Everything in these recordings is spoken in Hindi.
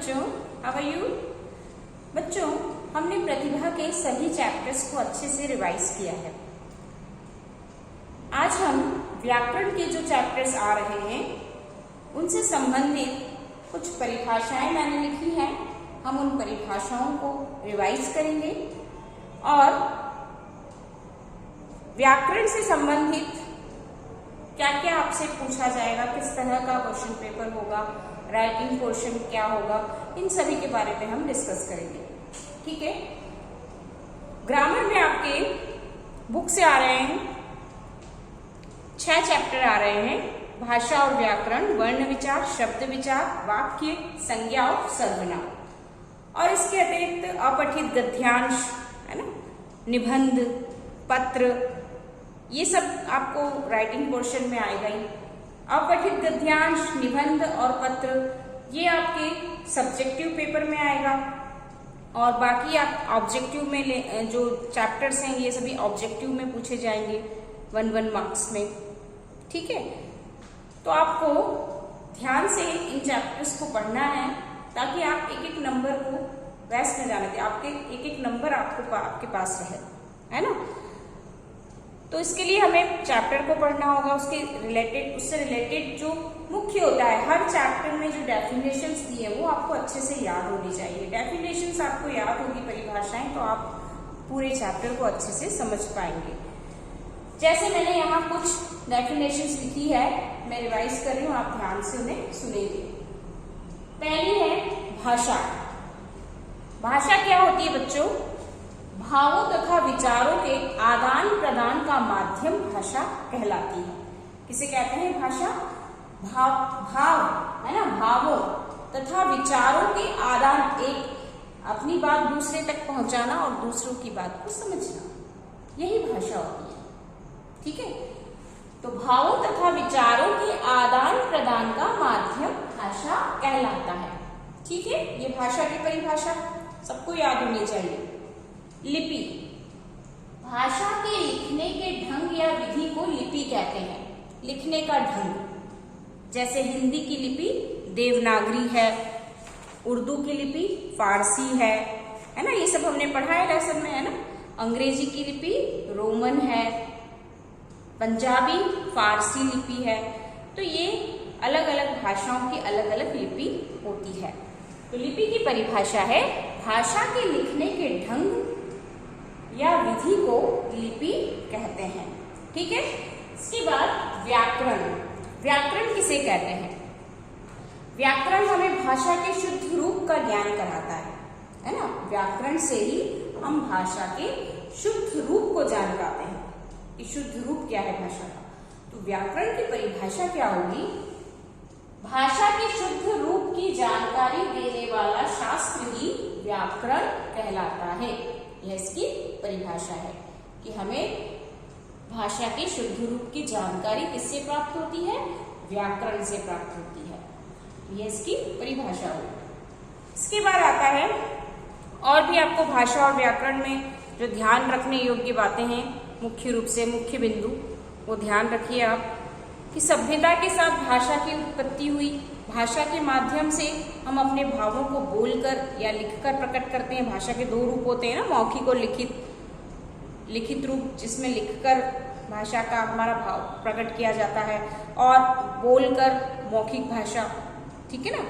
बच्चों, हाउ आर यू? बच्चों, हमने प्रतिभा के सभी चैप्टर्स को अच्छे से रिवाइज किया है। आज हम व्याकरण के जो चैप्टर्स आ रहे हैं उनसे संबंधित कुछ परिभाषाएं मैंने लिखी हैं। हम उन परिभाषाओं को रिवाइज करेंगे और व्याकरण से संबंधित क्या क्या आपसे पूछा जाएगा, किस तरह का क्वेश्चन पेपर होगा, राइटिंग पोर्शन क्या होगा, इन सभी के बारे में हम डिस्कस करेंगे। ठीक है। ग्रामर में आपके बुक से आ रहे हैं 6 चैप्टर आ रहे हैं। भाषा और व्याकरण, वर्ण विचार, शब्द विचार, वाक्य, संज्ञा और सर्वनाम। और इसके अतिरिक्त अपठित गद्यांश, है ना, निबंध, पत्र, ये सब आपको राइटिंग पोर्शन में आएगा ही। अपठित गद्यांश, निबंध और पत्र ये आपके सब्जेक्टिव पेपर में आएगा और बाकी आप ऑब्जेक्टिव में जो चैप्टर्स हैं ये सभी ऑब्जेक्टिव में पूछे जाएंगे 1 मार्क्स में। ठीक है। तो आपको ध्यान से इन चैप्टर्स को पढ़ना है ताकि आप एक एक नंबर को वेस्ट न जाने दें, आपके एक एक नंबर आपके पास रहे, है ना। तो इसके लिए हमें चैप्टर को पढ़ना होगा, उससे रिलेटेड जो मुख्य होता है, हर चैप्टर में जो डेफिनेशंस दी है वो आपको अच्छे से याद होनी चाहिए। डेफिनेशंस आपको याद होगी, परिभाषाएं, तो आप पूरे चैप्टर को अच्छे से समझ पाएंगे। जैसे मैंने यहाँ कुछ डेफिनेशंस लिखी है, मैं रिवाइज कर रही हूँ, आप ध्यान से उन्हें सुनेंगे। पहली है भाषा। भाषा क्या होती है बच्चों? भावों तथा विचारों के आदान प्रदान का माध्यम भाषा कहलाती है। किसे कहते हैं भाषा? भाव, है ना, भावों तथा विचारों के आदान, एक अपनी बात दूसरे तक पहुंचाना और दूसरों की बात को समझना, यही भाषा होती है। ठीक है। तो भावों तथा विचारों के आदान प्रदान का माध्यम भाषा कहलाता है। ठीक है। ये भाषा की परिभाषा सबको याद होनी चाहिए। लिपि, भाषा के लिखने के ढंग या विधि को लिपि कहते हैं। लिखने का ढंग, जैसे हिंदी की लिपि देवनागरी है, उर्दू की लिपि फारसी है ना, ये सब हमने पढ़ा है लेसन में, है ना। अंग्रेजी की लिपि रोमन है, पंजाबी फारसी लिपि है। तो ये अलग अलग भाषाओं की अलग अलग लिपि होती है। तो लिपि की परिभाषा है भाषा के लिखने के ढंग या विधि को लिपि कहते हैं। ठीक है। इसके बाद व्याकरण। व्याकरण किसे कहते हैं? व्याकरण हमें भाषा के शुद्ध रूप का ज्ञान कराता है ना। व्याकरण से ही हम भाषा के शुद्ध रूप को जान पाते हैं कि शुद्ध रूप क्या है भाषा का। तो व्याकरण की परिभाषा क्या होगी? भाषा के शुद्ध रूप की जानकारी देने वाला शास्त्र ही व्याकरण कहलाता है। यह इसकी परिभाषा है कि हमें भाषा के शुद्ध रूप की जानकारी किससे प्राप्त होती है? व्याकरण से प्राप्त होती है। यह इसकी परिभाषा होगी। इसके बाद आता है और भी आपको भाषा और व्याकरण में जो ध्यान रखने योग्य बातें हैं, मुख्य रूप से मुख्य बिंदु वो ध्यान रखिए आप कि सभ्यता के साथ भाषा की उत्पत्ति हुई। भाषा के माध्यम से हम अपने भावों को बोलकर या लिखकर प्रकट करते हैं। भाषा के 2 रूप होते हैं ना, मौखिक और लिखित रूप, जिसमें लिखकर भाषा का हमारा भाव प्रकट किया जाता है और बोलकर मौखिक भाषा। ठीक है ना।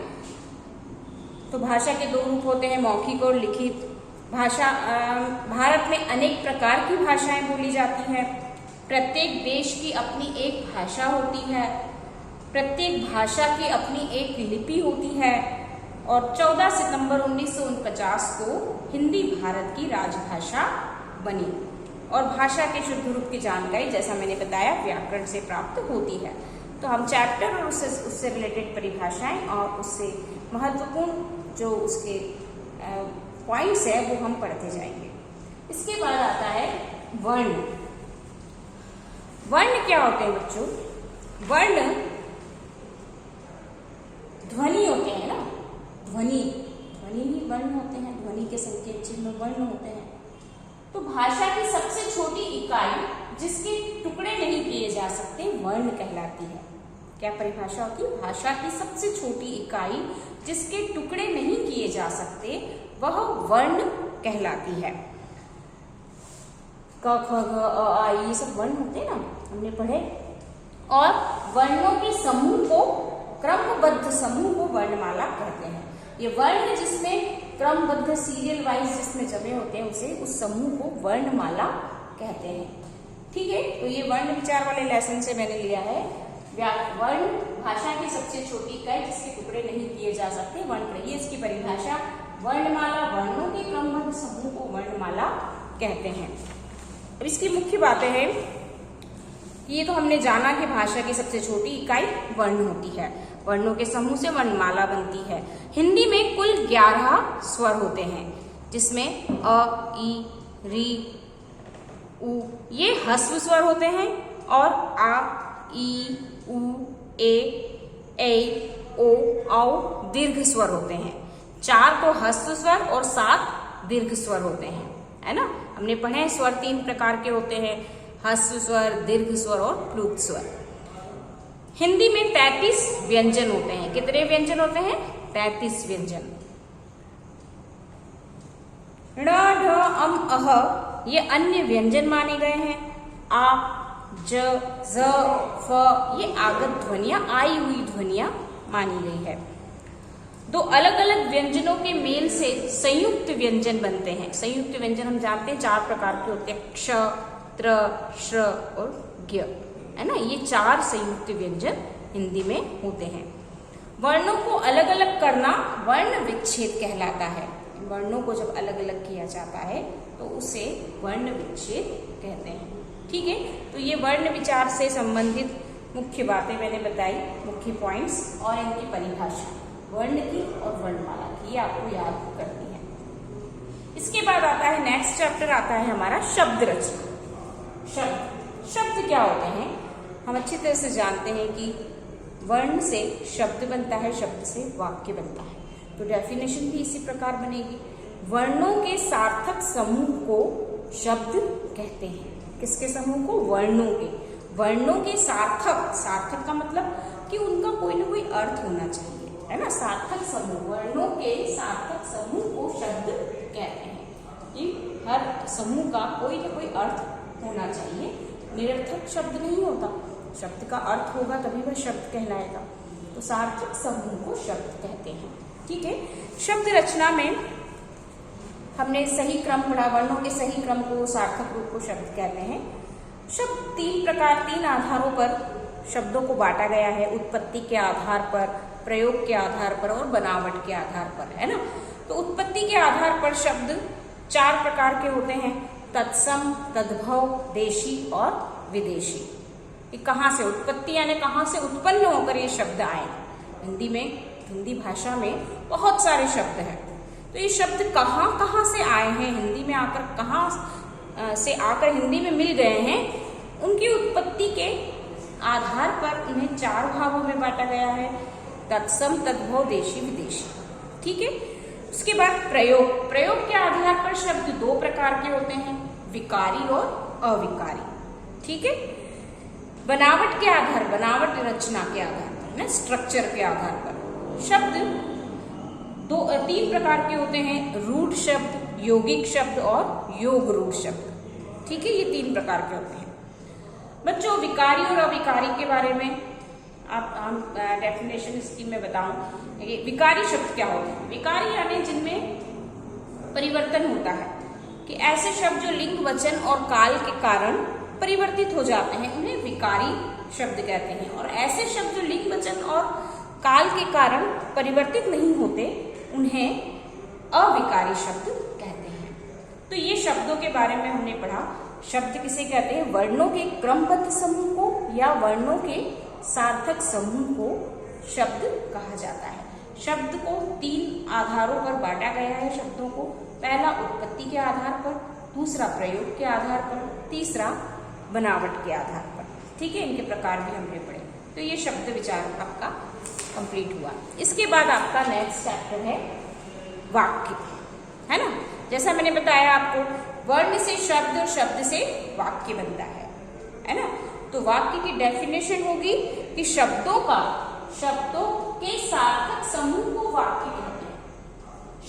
तो भाषा के 2 रूप होते हैं, मौखिक और लिखित भाषा। भारत में अनेक प्रकार की भाषाएं बोली जाती हैं। प्रत्येक देश की अपनी एक भाषा होती है। प्रत्येक भाषा की अपनी एक लिपि होती है। और 14 सितंबर 1949 को हिंदी भारत की राजभाषा बनी। और भाषा के शुद्ध रूप की जानकारी, जैसा मैंने बताया, व्याकरण से प्राप्त होती है। तो हम चैप्टर और उससे रिलेटेड परिभाषाएं और उससे महत्वपूर्ण जो उसके पॉइंट्स है वो हम पढ़ते जाएंगे। इसके बाद आता है वर्ण। वर्ण क्या होते हैं बच्चों? वर्ण ध्वनि होते हैं ना। ध्वनि ही वर्ण होते हैं। ध्वनि के संकेत चिन्ह वर्ण होते हैं। तो भाषा की सबसे छोटी इकाई जिसके टुकड़े नहीं किए जा सकते वर्ण कहलाती है। क्या परिभाषा होती है? भाषा की सबसे छोटी इकाई जिसके टुकड़े नहीं किए किए जा सकते वह वर्ण कहलाती है। क ख ग अ आ ये सब वर्ण होते हैं ना, हमने पढ़े। और वर्णों के समूह को, क्रमबद्ध समूह को वर्णमाला कहते हैं। ये वर्ण जिसमें क्रमबद्ध सीरियल वाइज जिसमें जमे होते हैं उसे, उस समूह को वर्णमाला कहते हैं। ठीक है, तो ये वर्ण विचार वाले लेसन से मैंने लिया है। वर्ण भाषा की सबसे छोटी इकाई जिसके टुकड़े नहीं किए जा सकते, वर्ण रही है इसकी परिभाषा। वर्णमाला वर्णों के क्रमबद्ध समूह को वर्णमाला कहते हैं। अब इसकी मुख्य बातें हैं, ये तो हमने जाना कि भाषा की सबसे छोटी इकाई वर्ण होती है, वर्णों के समूह से वर्णमाला बनती है। हिंदी में कुल 11 स्वर होते हैं, जिसमें अ, ई, री, उ ये ह्रस्व स्वर होते हैं और आ, ई, उ, ए, ओ, औ दीर्घ स्वर होते हैं। 4 तो ह्रस्व स्वर और 7 दीर्घ स्वर होते हैं, है ना। हमने पढ़े हैं स्वर 3 प्रकार के होते हैं, ह्रस्व स्वर, दीर्घ स्वर और प्लुत स्वर। हिंदी में 33 व्यंजन होते हैं। कितने व्यंजन होते हैं? 33 व्यंजन। ण, ढ, अम, अह ये अन्य व्यंजन माने गए हैं। आ, ज, ज, फ ये आगत ध्वनियां, आई हुई ध्वनियां मानी गई है। 2 अलग अलग व्यंजनों के मेल से संयुक्त व्यंजन बनते हैं। संयुक्त व्यंजन हम जानते हैं 4 प्रकार के होते हैं, क्ष, त्र, श्र और ज्ञ, है ना। ये 4 संयुक्त व्यंजन हिंदी में होते हैं। वर्णों को अलग अलग करना वर्ण विच्छेद कहलाता है। वर्णों को जब अलग अलग किया जाता है तो उसे वर्ण विच्छेद कहते हैं। ठीक है, तो ये वर्ण विचार से संबंधित मुख्य बातें मैंने बताई, मुख्य पॉइंट्स और इनकी परिभाषा वर्ण की और वर्णमाला की, ये आपको याद करनी है। इसके बाद आता है नेक्स्ट चैप्टर, आता है हमारा शब्द रचना। शब्द क्या होते हैं? हम अच्छी तरह से जानते हैं कि वर्ण से शब्द बनता है, शब्द से वाक्य बनता है। तो डेफिनेशन भी इसी प्रकार बनेगी। वर्णों के सार्थक समूह को शब्द कहते हैं। किसके समूह को? वर्णों के। वर्णों के सार्थक, सार्थक का मतलब कि उनका कोई ना कोई अर्थ होना चाहिए, है ना। सार्थक समूह, वर्णों के सार्थक समूह को शब्द कहते हैं कि हर समूह का कोई ना कोई अर्थ होना चाहिए। निरर्थक शब्द नहीं होता, शब्द का अर्थ होगा तभी वह शब्द कहलाएगा। तो सार्थक समूह को शब्द कहते हैं। ठीक है, शब्द रचना में हमने सही क्रम पढ़ा, वर्णों के सही क्रम को, सार्थक रूप को शब्द कहते हैं। शब्द 3 प्रकार, 3 आधारों पर शब्दों को बांटा गया है। उत्पत्ति के आधार पर, प्रयोग के आधार पर और बनावट के आधार पर, है ना। तो उत्पत्ति के आधार पर शब्द 4 प्रकार के होते हैं, तत्सम, तद्भव, देशी और विदेशी। ये कहाँ से उत्पत्ति यानी कहाँ से उत्पन्न होकर ये शब्द आए। हिंदी में, हिंदी भाषा में बहुत सारे शब्द हैं। तो ये शब्द कहाँ कहाँ से आए हैं, हिंदी में आकर कहाँ से आकर हिंदी में मिल गए हैं, उनकी उत्पत्ति के आधार पर उन्हें 4 भागों में बांटा गया है, तत्सम, तद्भव, देशी, विदेशी। ठीक है, उसके बाद प्रयोग। प्रयोग के आधार पर शब्द 2 प्रकार के होते हैं, विकारी और अविकारी। ठीक है, बनावट के आधार, बनावट रचना के आधार पर, ना स्ट्रक्चर के आधार पर शब्द 3 प्रकार के होते हैं, रूढ़ शब्द, यौगिक शब्द और योग रूढ़ शब्द। ठीक है, ये 3 प्रकार के होते हैं। बच्चों, विकारी और अविकारी के बारे में हम डेफिनेशन इसकी मैं बताऊं। विकारी शब्द क्या होते हैं? विकारी यानी जिनमें परिवर्तन होता है, कि ऐसे शब्द जो लिंग, वचन और काल के कारण परिवर्तित हो जाते हैं, उन्हें विकारी शब्द कहते हैं। और ऐसे शब्द जो लिंग, वचन और काल के कारण परिवर्तित नहीं होते, उन्हें अविकारी शब्द कहते हैं। तो ये शब्दों के बारे में हमने पढ़ा। शब्द किसे कहते हैं? वर्णों के क्रमबद्ध समूह को या वर्णों के सार्थक समूह को शब्द कहा जाता है। शब्द को 3 आधारों पर बांटा गया है शब्दों को। पहला उत्पत्ति के आधार पर, दूसरा प्रयोग के आधार पर, तीसरा बनावट के आधार पर। ठीक है, इनके प्रकार भी हमने पढ़े। तो ये शब्द विचार आपका कंप्लीट हुआ। इसके बाद आपका नेक्स्ट चैप्टर है वाक्य, है ना। जैसा मैंने बताया आपको, वर्ण से शब्द और शब्द से वाक्य बनता है ना। तो वाक्य की डेफिनेशन होगी कि शब्दों के सार्थक समूह को वाक्य कहते हैं।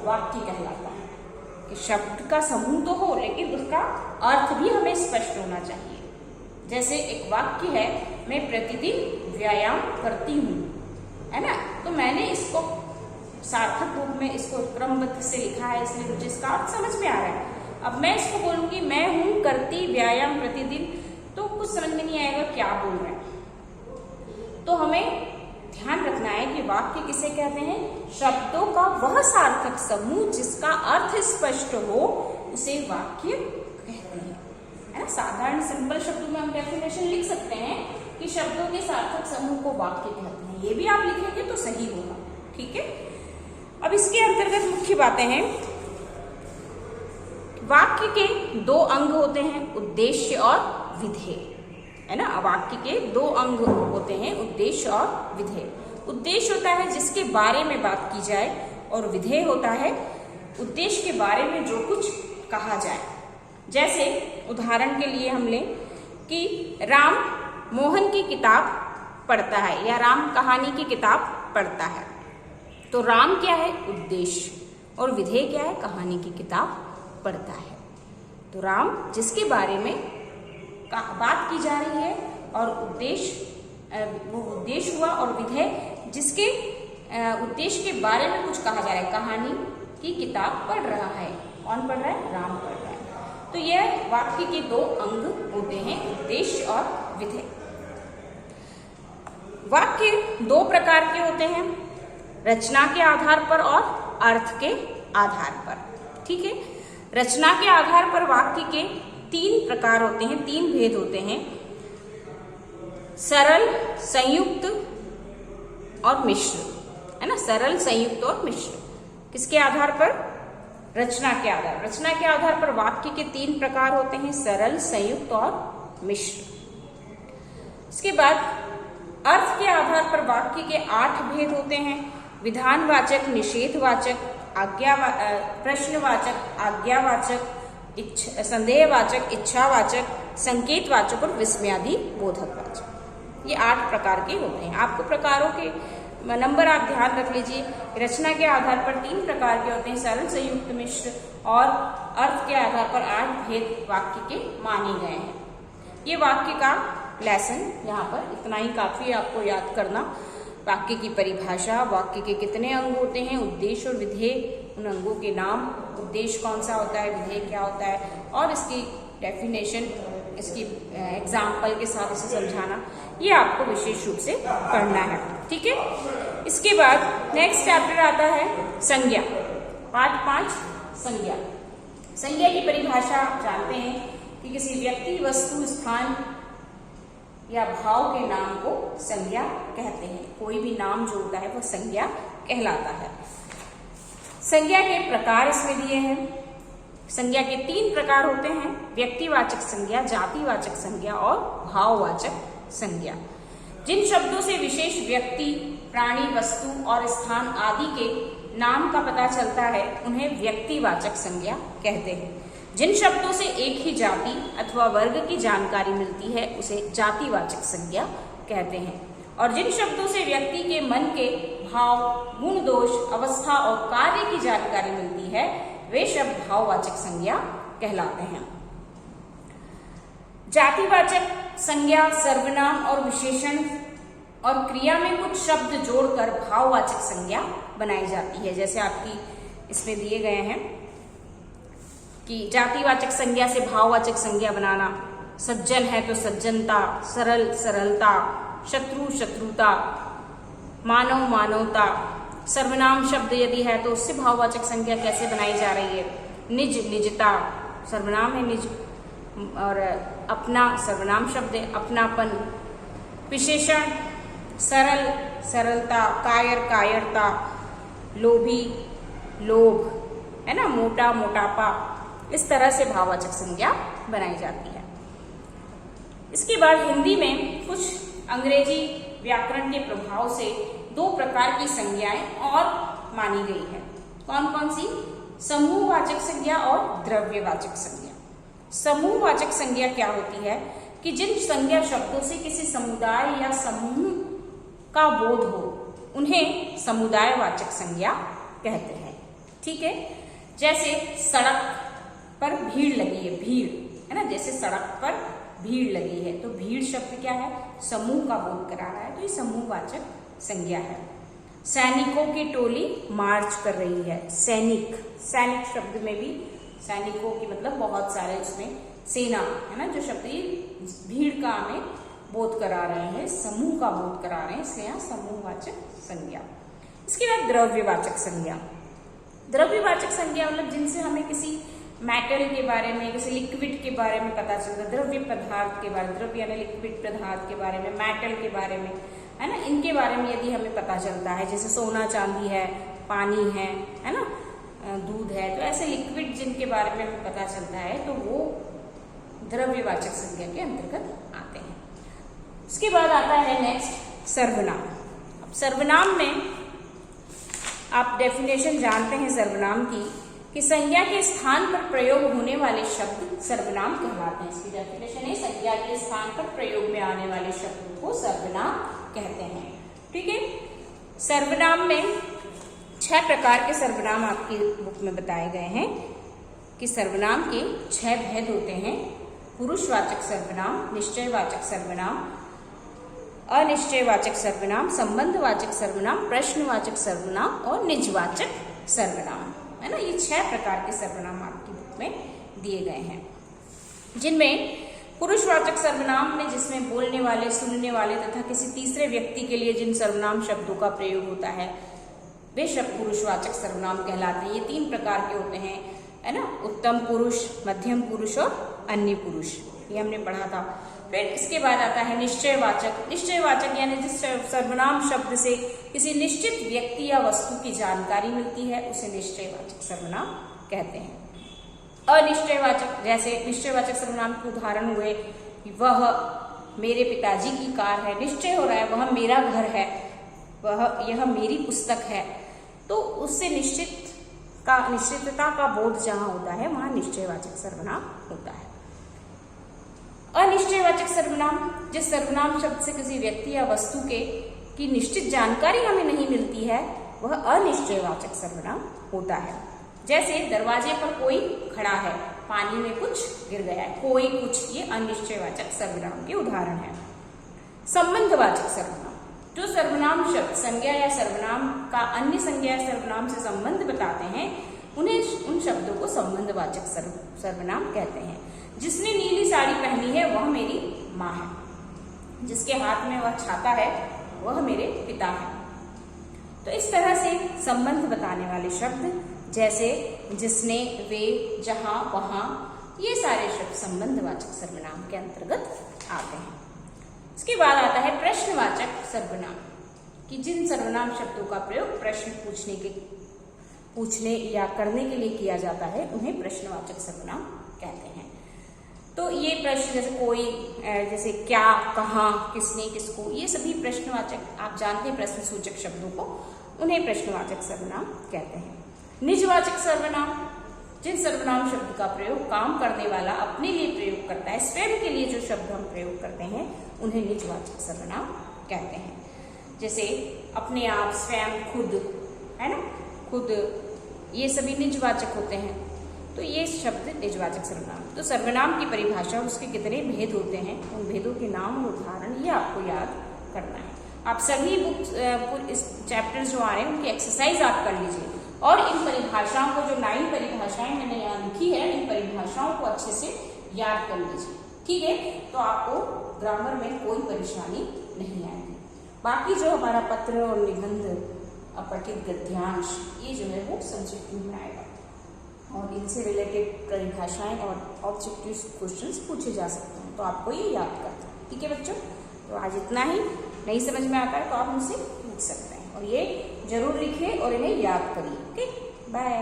वाक्य कहलाता है। कि शब्द का समूह तो हो लेकिन उसका अर्थ भी हमें स्पष्ट होना चाहिए। जैसे एक वाक्य है, मैं प्रतिदिन व्यायाम करती हूँ, है ना, तो मैंने इसको सार्थक रूप में इसको क्रमबद्ध से लिखा है, इसलिए मुझे इसका अर्थ समझ में आ रहा है। अब मैं इसको बोलूंगी मैं हूं करती व्यायाम प्रतिदिन, तो कुछ समझ में नहीं आएगा क्या बोल रहे हैं। तो हमें ध्यान रखना है कि वाक्य किसे कहते हैं? शब्दों का वह सार्थक समूह जिसका अर्थ स्पष्ट हो उसे वाक्य कहते हैं, है ना। साधारण सिंपल शब्दों में हम डेफिनेशन लिख सकते हैं कि शब्दों के सार्थक समूह को वाक्य कहते हैं। ये भी आप लिखेंगे तो सही होगा, ठीक है। अब इसके अंतर्गत मुख्य बातें हैं। वाक्य के दो अंग होते हैं, उद्देश्य और विधेय, है ना। वाक्य के दो अंग होते हैं, उद्देश्य और विधेय। उद्देश्य होता है जिसके बारे में बात की जाए और विधेय होता है उद्देश्य के बारे में जो कुछ कहा जाए। जैसे उदाहरण के लिए हम लें कि राम मोहन की किताब पढ़ता है या राम कहानी की किताब पढ़ता है, तो राम क्या है? उद्देश्य, और विधेय क्या है? कहानी की किताब पढ़ता है। तो राम जिसके बारे में बात की जा रही है और उद्देश्य वो उद्देश्य हुआ, और विधेय जिसके उद्देश्य के बारे में कुछ कहा जा रहा है, कहानी की किताब पढ़ रहा है। कौन पढ़ रहा है? राम पढ़ रहा है। तो यह वाक्य के दो अंग होते हैं, उद्देश्य और विधेय। वाक्य दो प्रकार के होते हैं, रचना के आधार पर और अर्थ के आधार पर, ठीक है। रचना के आधार पर वाक्य के तीन प्रकार होते हैं, तीन भेद होते हैं, सरल, संयुक्त और मिश्र, है ना। सरल, संयुक्त और मिश्र किसके आधार पर? रचना के आधार। रचना के आधार पर वाक्य के तीन प्रकार होते हैं, सरल, संयुक्त और मिश्र। इसके बाद अर्थ के आधार पर वाक्य के 8 भेद होते हैं, विधानवाचक, निषेधवाचक, प्रश्नवाचक, आज्ञावाचक, संदेहवाचक, इच्छावाचक, संकेतवाचक और विस्मयादि बोधक वाचक। ये 8 प्रकार के होते हैं। आपको प्रकारों के नंबर आप ध्यान रख लीजिए। रचना के आधार पर 3 प्रकार के होते हैं, सरल, संयुक्त, मिश्र, और अर्थ के आधार पर 8 भेद वाक्य के माने गए हैं। ये वाक्य का लेसन यहाँ पर इतना ही काफी है आपको याद करना। वाक्य की परिभाषा, वाक्य के कितने अंग होते हैं, उद्देश्य और विधेय, उन अंगों के नाम, उद्देश्य कौन सा होता है, विधेय क्या होता है, और इसकी डेफिनेशन, इसकी एग्जाम्पल के साथ इसे समझाना, ये आपको विशेष रूप से पढ़ना है, ठीक है। इसके बाद नेक्स्ट चैप्टर आता है संज्ञा, पार्ट 5 संज्ञा। संज्ञा की परिभाषा जानते हैं कि किसी व्यक्ति, वस्तु, स्थान या भाव के नाम को संज्ञा कहते हैं। कोई भी नाम जो होता है वो संज्ञा कहलाता है। संज्ञा के प्रकार इसमें दिए हैं। संज्ञा के 3 प्रकार होते हैं, व्यक्तिवाचक संज्ञा, जातिवाचक संज्ञा और भाववाचक संज्ञा। जिन शब्दों से विशेष व्यक्ति, प्राणी, वस्तु और स्थान आदि के नाम का पता चलता है उन्हें व्यक्तिवाचक संज्ञा कहते हैं। जिन शब्दों से एक ही जाति अथवा वर्ग की जानकारी मिलती है उसे जातिवाचक संज्ञा कहते हैं। और जिन शब्दों से व्यक्ति के मन के भाव, गुण, दोष, अवस्था और कार्य की जानकारी मिलती है वे शब्द भाववाचक संज्ञा कहलाते हैं। जातिवाचक संज्ञा सर्वनाम और विशेषण और क्रिया में कुछ शब्द जोड़कर भाववाचक संज्ञा बनाई जाती है। जैसे आपकी इसमें दिए गए हैं कि जातिवाचक संज्ञा से भाववाचक संज्ञा बनाना, सज्जन है तो सज्जनता, सरल सरलता, शत्रु शत्रुता, मानव मानवता। सर्वनाम शब्द यदि है तो उससे भाववाचक संज्ञा कैसे बनाई जा रही है, निज निजता, सर्वनाम है निज, और अपना सर्वनाम शब्द है अपनापन। विशेषण सरल सरलता, कायर कायरता, लोभी लोभ, है ना, मोटा मोटापा। इस तरह से भाववाचक संज्ञा बनाई जाती है। इसके बाद हिंदी में कुछ अंग्रेजी व्याकरण के प्रभाव से 2 प्रकार की संज्ञाएं और मानी गई है। कौन कौन सी? समूहवाचक संज्ञा और द्रव्यवाचक संज्ञा। समूहवाचक संज्ञा क्या होती है कि जिन संज्ञा शब्दों से किसी समुदाय या समूह का बोध हो उन्हें समुदायवाचक संज्ञा कहते हैं। ठीक है। जैसे सड़क पर भीड़ लगी है, भीड़ है ना, जैसे सड़क पर भीड़ लगी है, तो भीड़ शब्द क्या है, समूह का बोध करा रहा है, तो ये समूहवाचक संज्ञा है। सैनिकों की टोली मार्च कर रही है, सैनिक, सैनिक शब्द में भी सैनिकों की मतलब बहुत सारे, उसमें सेना है ना, जो शब्द ये भीड़ का हमें बोध करा रहे हैं, समूह का बोध करा रहे हैं, इसलिए यहाँ समूहवाचक संज्ञा। इसके बाद द्रव्यवाचक संज्ञा। द्रव्यवाचक संज्ञा मतलब जिनसे हमें किसी मेटल के बारे में, किसी लिक्विड के बारे में पता चलता है, द्रव्य पदार्थ के बारे में, द्रव्य यानी लिक्विड पदार्थ के बारे में, मेटल के बारे में, है ना, इनके बारे में यदि हमें पता चलता है, जैसे सोना चांदी है, पानी है ना, दूध है, तो ऐसे लिक्विड जिनके बारे में हमें पता चलता है, तो वो द्रव्यवाचक संज्ञा के अंतर्गत आते हैं। उसके बाद आता है नेक्स्ट सर्वनाम। अब सर्वनाम में आप डेफिनेशन जानते हैं सर्वनाम की, कि संज्ञा के स्थान पर प्रयोग होने वाले शब्द सर्वनाम कहलाते हैं। इसकी डेफिनेशन है, संज्ञा के स्थान पर प्रयोग में आने वाले शब्दों को सर्वनाम कहते हैं। ठीक है। सर्वनाम में 6 प्रकार के सर्वनाम आपकी बुक में बताए गए हैं, कि सर्वनाम के 6 भेद होते हैं। पुरुषवाचक सर्वनाम, निश्चयवाचक सर्वनाम, अनिश्चयवाचक सर्वनाम, संबंधवाचक सर्वनाम, प्रश्नवाचक सर्वनाम और निजवाचक सर्वनाम, है ना। ये 6 प्रकार के सर्वनाम आपकी बुक में दिए गए हैं, जिनमें पुरुषवाचक सर्वनाम में जिसमें बोलने वाले, सुनने वाले तथा किसी तीसरे व्यक्ति के लिए जिन सर्वनाम शब्दों का प्रयोग होता है, वे शब्द पुरुषवाचक सर्वनाम कहलाते हैं। ये 3 प्रकार के होते हैं, है ना, उत्तम पुरुष, मध्यम पुरुष और अन्य पुरुष, ये हमने पढ़ा था। फिर इसके बाद आता है निश्चयवाचक। निश्चयवाचक यानी जिस सर्वनाम शब्द से किसी निश्चित व्यक्ति या वस्तु की जानकारी मिलती है, उसे निश्चयवाचक सर्वनाम कहते हैं। अनिश्चयवाचक, जैसे निश्चयवाचक सर्वनाम के उदाहरण हुए, वह मेरे पिताजी की कार है, निश्चय हो रहा है वह मेरा घर है, यह मेरी पुस्तक है, तो उससे निश्चितता का बोध जहां होता है, वहां निश्चयवाचक सर्वनाम होता है। अनिश्चयवाचक सर्वनाम, जिस सर्वनाम शब्द से किसी व्यक्ति या वस्तु की निश्चित जानकारी हमें नहीं मिलती है, वह अनिश्चयवाचक सर्वनाम होता है। जैसे दरवाजे पर कोई खड़ा है, पानी में कुछ गिर गया है, कोई कुछ, ये अनिश्चयवाचक सर्वनाम के उदाहरण है। संबंधवाचक सर्वनाम, जो सर्वनाम शब्द संज्ञा या सर्वनाम का अन्य संज्ञा या सर्वनाम से संबंध बताते हैं, उन्हें उन शब्दों को संबंधवाचक सर्वनाम कहते हैं। जिसने नीली साड़ी पहनी है वह मेरी माँ है, जिसके हाथ में वह छाता है वह मेरे पिता है। तो इस तरह से संबंध बताने वाले शब्द जैसे जिसने, वे, जहां, वहां, ये सारे शब्द संबंधवाचक सर्वनाम के अंतर्गत आते हैं। इसके बाद आता है प्रश्नवाचक सर्वनाम, कि जिन सर्वनाम शब्दों का प्रयोग प्रश्न पूछने या करने के लिए किया जाता है, उन्हें प्रश्नवाचक सर्वनाम कहते हैं। तो ये प्रश्न जैसे कोई, जैसे क्या, कहाँ, किसने, किसको, ये सभी प्रश्नवाचक, आप जानते हैं प्रश्न सूचक शब्दों को, उन्हें प्रश्नवाचक सर्वनाम कहते हैं। निजवाचक सर्वनाम, जिन सर्वनाम शब्द का प्रयोग काम करने वाला अपने लिए प्रयोग करता है, स्वयं के लिए जो शब्द हम प्रयोग करते हैं, उन्हें निजवाचक सर्वनाम कहते हैं। जैसे अपने आप, स्वयं, खुद, है ना, खुद, ये सभी निजवाचक होते हैं। तो ये शब्द निजवाचक सर्वनाम। तो सर्वनाम की परिभाषा, उसके कितने भेद होते हैं, उन भेदों के नाम और उदाहरण ये आपको याद करना है। आप सभी बुक इस चैप्टर जो आ रहे हैं उनकी एक्सरसाइज आप कर लीजिए, और इन परिभाषाओं को, जो 9 परिभाषाएं मैंने यहाँ लिखी है, इन परिभाषाओं को अच्छे से याद कर लीजिए। ठीक है, तो आपको ग्रामर में कोई परेशानी नहीं आएगी। बाकी जो हमारा पत्र और निबंध, अपठित गद्यांश, ये जो है वो सब्जेक्टिव में आएगा, और इनसे रिलेटेड परिभाषाएं और ऑब्जेक्टिव क्वेश्चंस पूछे जा सकते हैं, तो आपको ये याद करना है। ठीक है बच्चों, तो आज इतना ही। नहीं समझ में आता है तो आप मुझसे पूछ सकते हैं, और ये जरूर लिखिए और इन्हें याद करिए। Okay, bye.